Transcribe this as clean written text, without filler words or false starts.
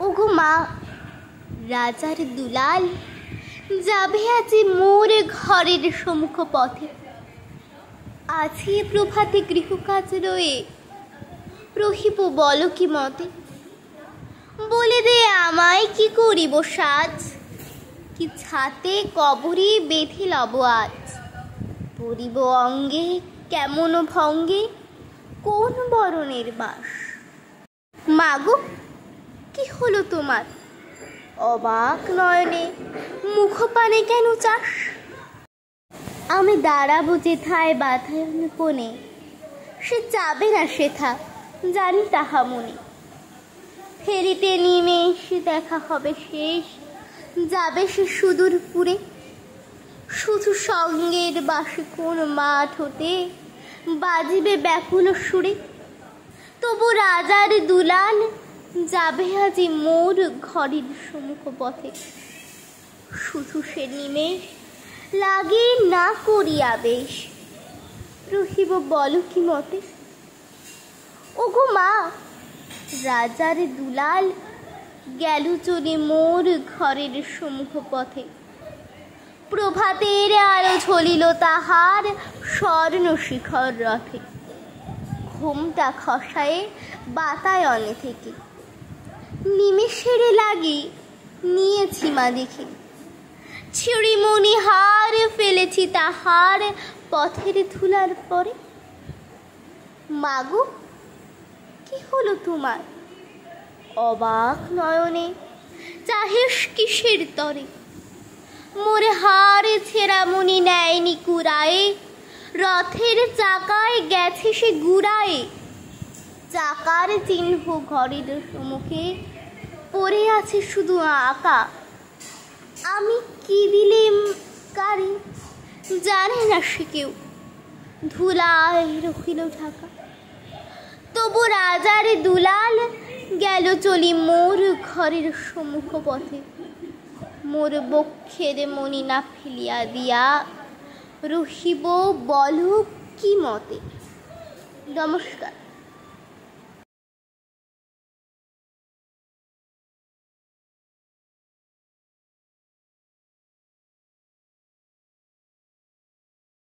ওগো মা, রাজার দুলাল যাবে আজি মোর ঘরের সম্মুখ পথে। আজি প্রভাতে গৃহকাজ রয়ে রহিব বল কি মতে। বলে দে আমায় কি করিব সাজ, কি ছাতে কবরে বেঁধে লব আজ। পরিব অঙ্গে কেমন ভঙ্গে, কোন বরণের বাস। মাগো, কি হলো তোমার? অবাক নয়নে মুখপানে কেন চাস? আমি দাঁড়াবো যেথায় বাধায়ন কোণে, সে যাবে না সেথা জানি তাহা মনে। ফেরিতে নিমেষে দেখা হবে শেষ, যাবে সে সুদূর পুরে। শুধু সঙ্গের বাসে কোন মাঠ হতে বাজিবে ব্যাকুল সুরে। তবু রাজার দুলাল যাবে আজি মোর ঘরের সম্মুখ পথে। শুধু সে নিমেষ লাগে না করিয়া বেশ, রহিব বল কি মতে। ওগো মা, রাজার দুলাল গেল চলে মোর ঘরের সম্মুখ পথে। প্রভাতের আলো ঝলিল তাহার স্বর্ণ শিখর রথে। ঘুমটা খসায়ে বাতায়নে থেকে নিমেষের লাগি নিয়েছি মা দেখে। ছিড়িমণি হার ফেলেছি তাহার পথের ধুলার পরে। মাগো, কি হলো তোমার? অবাক নয়নে চাহিস কিসের তরে। মোর হার ছেঁড়া মনি নেয়নি কুড়ায়ে, রথের চাকায় গেছে সে গুড়ায়ে। চাকার চিহ্ন ঘরের সম্মুখে পড়ে আছে শুধু আঁকা। আমি কি দিলেম কারে জানে না সে কেউ, ধুলায় রহিল ঢাকা। তবু রাজার দুলাল গেল চলি মোর ঘরের সম্মুখ পথে। মোর বক্ষের মনি না ফেলিয়া দিয়া, রহিব বল কি মতে। নমস্কার।